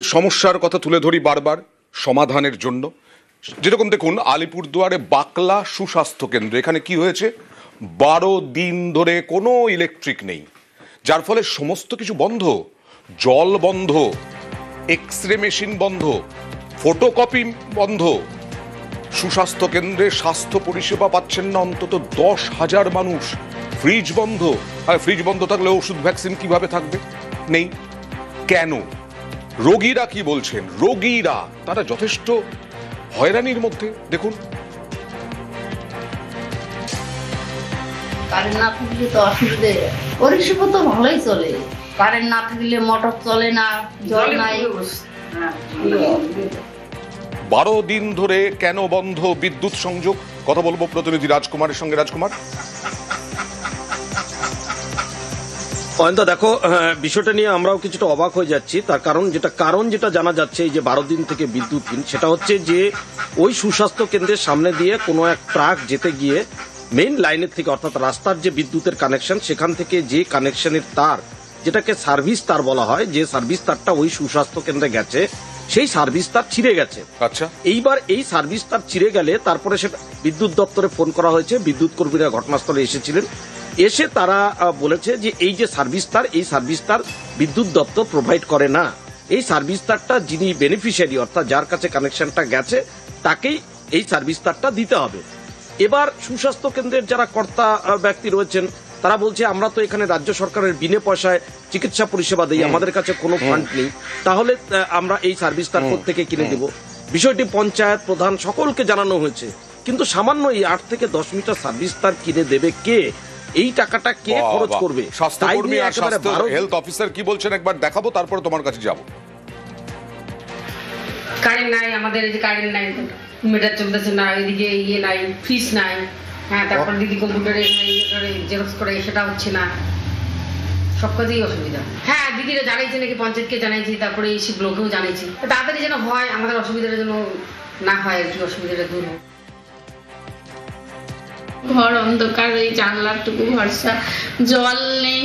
সমস্যার কথা তুলে ধরি বারবার সমাধানের জন্য। যেরকম দেখুন আলিপুরদুয়ারে বাকলা সুস্বাস্থ্য কেন্দ্র, এখানে কি হয়েছে, 12 দিন ধরে কোনো ইলেকট্রিক নেই, যার ফলে সমস্ত কিছু বন্ধ, জল বন্ধ, এক্সরে মেশিন বন্ধ, ফটোকপি বন্ধ। সুস্বাস্থ্য কেন্দ্রে স্বাস্থ্য পরিষেবা পাচ্ছেন না অন্তত 10,000 মানুষ। ফ্রিজ বন্ধ, আর ফ্রিজ বন্ধ থাকলে ওষুধ ভ্যাকসিন কিভাবে থাকবে? নেই। কেন? রোগীরা কি বলছেন? রোগীরা তারা যথেষ্ট হয়রানির মধ্যে। দেখুন, কারেন্ট না থাকলে তো অসুবিধে, পরিষেবা তো ভালোই চলে। কারেন্ট না থাকলে মোটর চলে না, জল নাই। 12 দিন ধরে কেন বন্ধ বিদ্যুৎ সংযোগ? কথা বলবো প্রতিনিধি রাজকুমারের সঙ্গে। রাজকুমার, অয়ন্ত, দেখো, বিষয়টা নিয়ে আমরাও কিছুটা অবাক হয়ে যাচ্ছি। তার কারণ যেটা জানা যাচ্ছে, এই যে 12 দিন থেকে বিদ্যুৎহীন, সেটা হচ্ছে যে ওই সুস্বাস্থ্য কেন্দ্রের সামনে দিয়ে কোনো এক ট্রাক যেতে গিয়ে মেইন লাইনের থেকে, অর্থাৎ রাস্তার যে বিদ্যুতের কানেকশন, সেখান থেকে যে কানেকশনের তার, যেটাকে সার্ভিস তার বলা হয়, যে সার্ভিস তারটা ওই সুস্বাস্থ্য কেন্দ্রে গেছে, সেই সার্ভিস তার ছিঁড়ে গেছে। আচ্ছা, এইবার এই সার্ভিস তার ছিঁড়ে গেলে তারপরে সেটা বিদ্যুৎ দপ্তরে ফোন করা হয়েছে। বিদ্যুৎ কর্মীরা ঘটনাস্থলে এসেছিলেন। এসে তারা বলেছে যে এই যে সার্ভিস তার, এই সার্ভিস তার বিদ্যুৎ দপ্তর প্রোভাইড করে না। এই সার্ভিস তারটা যিনি বেনিফিশিয়ারি, অর্থাৎ যার কাছে কানেকশনটা গেছে, তাকেই এই সার্ভিস তারটা দিতে হবে। এবার সুস্বাস্থ্য কেন্দ্রের যারা কর্তা ব্যক্তি রয়েছেন, তারা বলছে আমরা তো এখানে রাজ্য সরকারের বিনে পয়সায় চিকিৎসা পরিষেবা দিই, আমাদের কাছে কোনো ফান্ড নেই, তাহলে আমরা এই সার্ভিস তার থেকে কিনে দেব। বিষয়টি পঞ্চায়েত প্রধান সকলকে জানানো হয়েছে, কিন্তু সামান্য এই 8 থেকে 10 মিটার সার্ভিস তার কিনে দেবে কে? এই টাকাটা কে খরচ করবে? স্বাস্থ্যকর্মী আর স্বাস্থ্য হেলথ অফিসার কি বলছেন একবার দেখাবো, তারপরে তোমার কাছে যাব। কারেন্ট নাই, আমাদের এই যে কারেন্ট নাই, মিটার চলতেছে না, এদিকে ইয়ে নাই, ফ্রিজ নাই। হ্যাঁ, তারপর দিদি কম্পিউটারে জেরক্স করে সেটা হচ্ছে না, সব কাজেই অসুবিধা। হ্যাঁ, দিদিরা জানাইছে, নাকি পঞ্চায়েতকে জানাইছি, তারপরে এসে ব্লকেও জানাইছি। তাড়াতাড়ি যেন হয়, আমাদের অসুবিধাটা যেন না হয়, আর কি অসুবিধাটা দূর হয়। ঘর অন্ধকার, এই জানলাটুকু ভরসা, জল নেই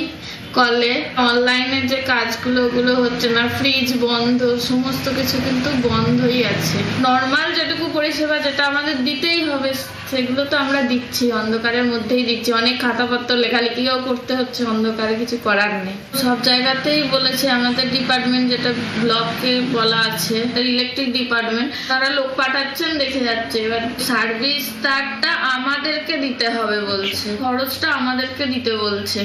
কলে, অনলাইনে যে কাজগুলো ওগুলো হচ্ছে না, ফ্রিজ বন্ধ, সমস্ত কিছু কিন্তু বন্ধই আছে। নর্মাল যেটুকু পরিষেবা যেটা আমাদের দিতেই হবে, সেগুলো তো আমরা দিচ্ছি, অন্ধকারের মধ্যেই দিচ্ছি। অনেক খাতাপত্র লেখালেখিও করতে হচ্ছে, অন্ধকারে কিছু করার নেই। সব জায়গাতেই বলেছে, আমাদের ডিপার্টমেন্ট যেটা ব্লকে বলা আছে, ইলেকট্রিক ডিপার্টমেন্ট, তারা লোক পাঠাচ্ছেন, দেখে যাচ্ছে। এবার সার্ভিস তারটা আমাদেরকে দিতে হবে বলছে, খরচটা আমাদেরকে দিতে বলছে।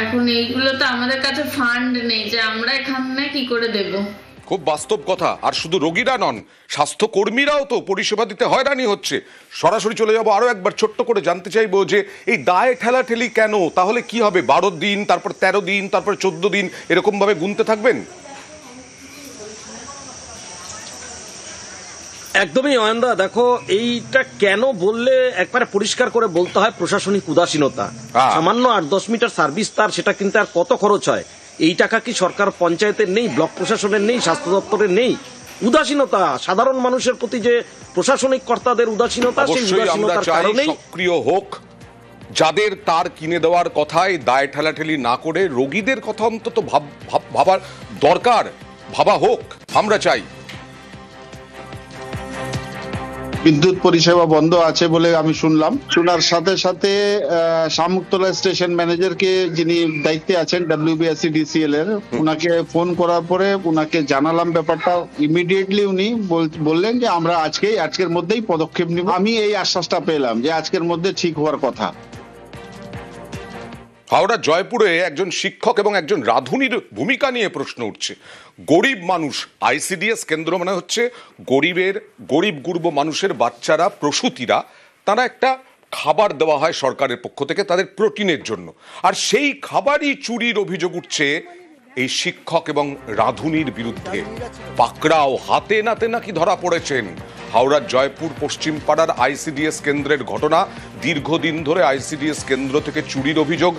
এখন এইগুলো তো আমাদের কাছে ফান্ড নেই যে আমরা এখানে কি করে দেব। খুব বাস্তব কথা। আর শুধু রোগীরা নন, স্বাস্থ্যকর্মীরাও তো পরিষেবা দিতে হয়রানি হচ্ছে। সরাসরি চলে যাব, আরো একবার ছোট্ট করে জানতে চাইবো যে এই দায় ঠেলাঠেলি কেন? তাহলে কি হবে? 12 দিন, তারপর 13 দিন, তারপর 14 দিন, এরকম ভাবে গুনতে থাকবেন? একদমই অয়ন্দা, দেখো, এইটা কেন বললে একবারে পরিষ্কার করে বলতে হয়, প্রশাসনিক উদাসীনতা। সামান্য 8-10 মিটার সার্ভিস তার, সেটা কিন্তু আর কত খরচ হয়? এই টাকা কি সরকার পঞ্চায়েতের নেই, ব্লক প্রশাসনের নেই, স্বাস্থ্য দপ্তরের নেই? উদাসীনতা, সাধারণ মানুষের প্রতি যে প্রশাসনিক কর্তাদের উদাসীনতা, সেই উদাসীনতার কারণেই সক্রিয় হোক। যাদের তার কিনে দেওয়ার কথায় দায় ঠেলাঠেলি না করে রোগীদের কথা অন্তত ভাবার দরকার, ভাবা হোক, আমরা চাই। বিদ্যুৎ পরিষেবা বন্ধ আছে বলে আমি শুনলাম। শোনার সাথে সাথে শামুকতলা স্টেশন ম্যানেজারকে, যিনি দায়িত্বে আছেন WBSC-DCL এর, উনাকে ফোন করার পরে উনাকে জানালাম ব্যাপারটা। ইমিডিয়েটলি উনি বললেন যে আমরা আজকের মধ্যেই পদক্ষেপ নিব। আমি এই আশ্বাসটা পেলাম যে আজকের মধ্যে ঠিক হওয়ার কথা। হাওড়া জয়পুরে একজন শিক্ষক এবং একজন রাঁধুনির ভূমিকা নিয়ে প্রশ্ন উঠছে। গরিব মানুষ, ICDS কেন্দ্র মানে হচ্ছে গরিব গুরব মানুষের বাচ্চারা, প্রসূতিরা, তারা একটা খাবার দেওয়া হয় সরকারের পক্ষ থেকে তাদের প্রোটিনের জন্য, আর সেই খাবারই চুরির অভিযোগ উঠছে এই শিক্ষক এবং রাঁধুনির বিরুদ্ধে। পাকড়াও, হাতে নাতে নাকি ধরা পড়েছেন। হাওড়ার জয়পুর পশ্চিম পাড়ার ICDS কেন্দ্রের ঘটনা। দীর্ঘদিন ধরে ICDS কেন্দ্র থেকে চুরির অভিযোগ।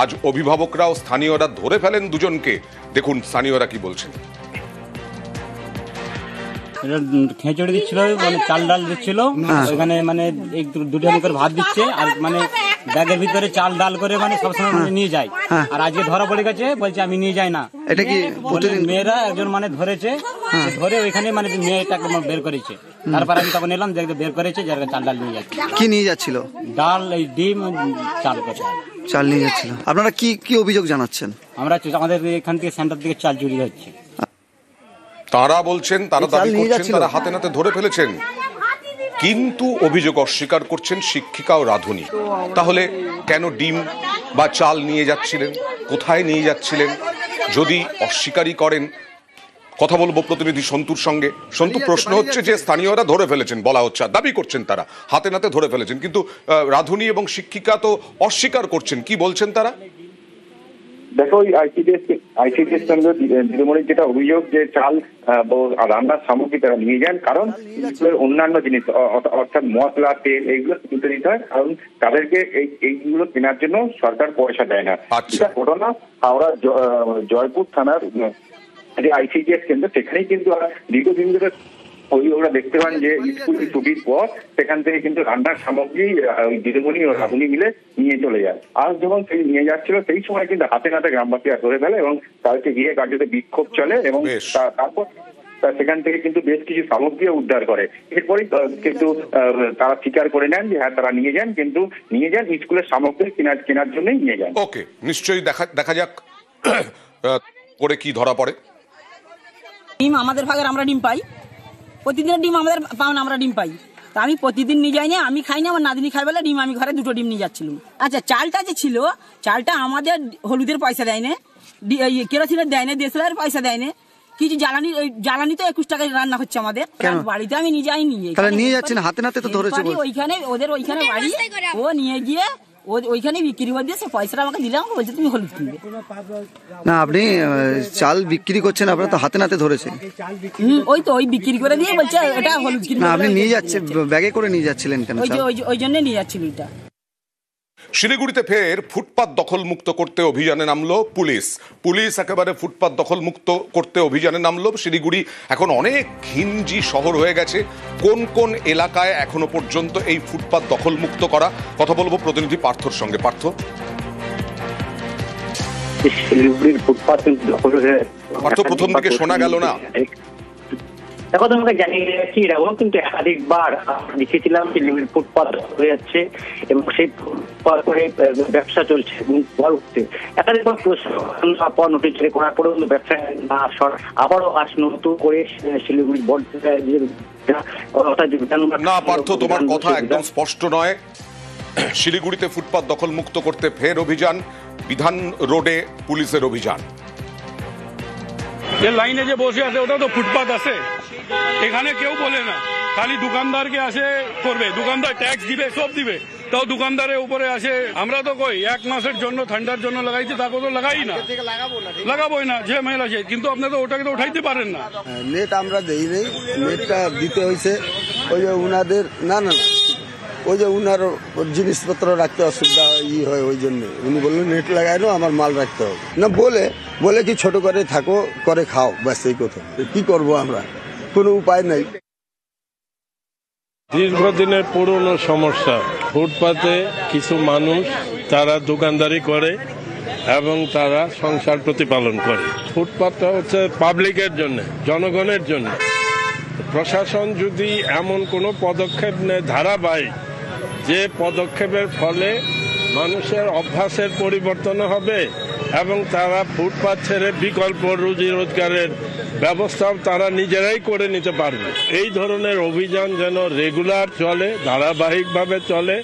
আজ অভিভাবকরাও স্থানীয়রা ধরে ফেলেন দুজনকে। দেখুন স্থানীয়রা কি বলছেন। খেঁচড়ি দিচ্ছিল, মানে চাল ডাল দিচ্ছিল, ওখানে মানে 2টা করে ভাত দিচ্ছে, আর মানে ব্যাগের ভিতরে চাল ডাল করে মানে সবসময় মানে নিয়ে যায়। আর আজকে ধরা পড়ে গেছে, বলছে আমি নিয়ে যাই না। এটা কি বলে মেয়েরা একজন মানে ধরেছে, ধরে ওইখানে মানে মেয়েটাকে বের করেছে। তারপর আমি তখন এলাম, দেখতে বের করেছে, যারা চাল ডাল নিয়ে যাচ্ছে। কি নিয়ে যাচ্ছিল? ডাল, এই ডিম, চাল করে চাল নিয়ে যাচ্ছিল। আপনারা কি কি অভিযোগ জানাচ্ছেন? আমরা আমাদের এখান থেকে সেন্টার থেকে চাল চুরি হচ্ছে। তারা বলছেন, তারা দাবি করছেন তারা হাতে নাতে ধরে ফেলেছেন, কিন্তু অভিযোগ অস্বীকার করছেন শিক্ষিকা ও রাধুনী। তাহলে কেন ডিম বা চাল নিয়ে যাচ্ছিলেন, কোথায় নিয়ে যাচ্ছিলেন? যদি অস্বীকারই করেন, কথা বলবো প্রতিনিধি সন্তুর সঙ্গে। সন্তু, প্রশ্ন হচ্ছে যে স্থানীয়রা ধরে ফেলেছেন বলা হচ্ছে, আর দাবি করছেন তারা হাতে নাতে ধরে ফেলেছেন, কিন্তু রাধুনী এবং শিক্ষিকা তো অস্বীকার করছেন। কি বলছেন তারা? দেখো, ওই আইসিডিএস কেন্দ্র দিদিমণির যেটা অভিযোগ যে চাল রান্নার সামগ্রী তারা নিয়ে যান, কারণ অন্যান্য জিনিস অর্থাৎ মশলা, তেল এইগুলো কিনতে দিতে হয়, কারণ তাদেরকে এইগুলো কেনার জন্য সরকার পয়সা দেয় না। এটা ঘটনা হাওড়া জয়পুর থানার যে আইসিডিএস কেন্দ্র, সেখানেই কিন্তু দীর্ঘদিন ধরে ওরা দেখতে পান যে স্কুল ছুটির পর সেখান থেকে কিন্তু রান্নার সামগ্রী দিদিমণি ও রাধুনী মিলে নিয়ে চলে যায়। আর যখন সেই নিয়ে যাচ্ছিল সেই সময় কিন্তু হাতে নাতে গ্রামবাসীরা ধরে ফেলে এবং তাদেরকে গিয়ে কার্যত বিক্ষোভ চলে এবং তারপর সেখান থেকে কিন্তু বেশ কিছু সামগ্রীও উদ্ধার করে। এরপরই কিন্তু তারা স্বীকার করে নেন যে হ্যাঁ তারা নিয়ে যান, কিন্তু নিয়ে যান স্কুলের সামগ্রী কেনার জন্যই নিয়ে যান। ওকে, নিশ্চয়ই দেখা যাক করে কি ধরা পড়ে। ডিম আমাদের ভাগের আমরা ডিম পাই, প্রতিদিনের ডিম আমাদের পাওনা, আমরা ডিম পাই। তা আমি প্রতিদিন নিয়ে যাই না, আমি খাই না, আমার নাদিনী খাই বলে ডিম আমি ঘরে 2টো ডিম নিয়ে যাচ্ছিলাম। আচ্ছা, চালটা যে ছিল, চালটা আমাদের হলুদের পয়সা দেয় না, কেরোসিনের দেয় না, দেশলাইয়ের পয়সা দেয় না, কিছু জ্বালানি তো 21 টাকায় রান্না হচ্ছে আমাদের বাড়িতে। আমি নিয়ে যাইনি, নিয়ে যাচ্ছেন হাতে নাতে তো ধরেছে। ওইখানে ওদের ওইখানে বাড়ি, ও নিয়ে গিয়ে ওইখানে বিক্রি করে দিয়ে সে পয়সাটা আমাকে দিলাম, বলছে তুমি হলুদ কিনবে। না, আপনি চাল বিক্রি করছেন, আপনারা তো হাতে নাতে ধরেছেন। ওই তো ওই বিক্রি করে দিয়ে বলছে এটা হলুদ কিনবে। না, আপনি নিয়ে যাচ্ছেন, ব্যাগে করে নিয়ে যাচ্ছিলেন কেন? ওই জন্য নিয়ে যাচ্ছিল এটা। শিলিগুড়িতে ফের ফুটপাত দখল মুক্ত করতে অভিযানে নামলো পুলিশ একেবারে ফুটপাত দখল মুক্ত করতে অভিযানে নামলো। শিলিগুড়ি এখন অনেক ঘিঞ্জি শহর হয়ে গেছে। কোন কোন এলাকায় এখনো পর্যন্ত এই ফুটপাত দখল মুক্ত করা, কথা বলবো প্রতিনিধি পার্থর সঙ্গে। পার্থ, শিলিগুড়ির ফুটপাত দখল হয়ে প্রথম দিকে শোনা গেল না। দেখো, তোমাকে জানিয়ে রাখছি, এরকম কিন্তু একাধিকবার দেখেছিলাম শিলিগুড়ির ফুটপাত হয়ে যাচ্ছে এবং সেই ফুটপাত করে ব্যবসা চলছে এবং পরবর্তী একাধিকবার প্রশাসন নোটিশ করার পরেও ব্যবসা না আবারও নতুন করে শিলিগুড়ি না পার্থ, তোমার কথা একদম স্পষ্ট নয়। শিলিগুড়িতে ফুটপাত দখল মুক্ত করতে ফের অভিযান, বিধান রোডে পুলিশের অভিযান। লাইনে যে বসে আছে ওটা তো ফুটপাত আছে, এখানে কেউ বলে না, খালি দোকানদারকে আসে করবে, দোকানদার ট্যাক্স দিবে, সব দিবে, তাও দোকানদারের উপরে আসে। আমরা তো কই 1 মাসের জন্য ঠান্ডার জন্য লাগাইছি, তারপর তো লাগাই না, লাগাবোই না, যে মেল আছে, কিন্তু আপনারা তো ওটাকে তো উঠাইতে পারেন না। নেট আমরা দেই নেই, নেটটা দিতে হয়েছে ওই যে উনাদের, না না ওই যে উনার জিনিসপত্র রাখতে অসুবিধা হয়, ওই জন্য উনি বললেন নেট লাগাই না, আমার মাল রাখতে হবে না, বলে কি ছোট করে থাকো, করে খাও, ব্যাস এই কথা। কি করবো আমরা, কোনো উপায় নাই। দীর্ঘদিনের পুরনো সমস্যা, ফুটপাতে কিছু মানুষ তারা দোকানদারি করে এবং তারা সংসার প্রতিপালন করে। ফুটপাতটা হচ্ছে পাবলিকের জন্য, জনগণের জন্য। প্রশাসন যদি এমন কোনো পদক্ষেপ নেয় ধারাবাহিক, যে পদক্ষেপের ফলে মানুষের অভ্যাসের পরিবর্তন হবে এবং তারা ফুটপাত ছেড়ে বিকল্প রুজি রোজগারের ব্যবস্থাও তারা নিজেরাই করে নিতে পারবে। এই ধরনের অভিযান যেন রেগুলার চলে, ধারাবাহিকভাবে চলে।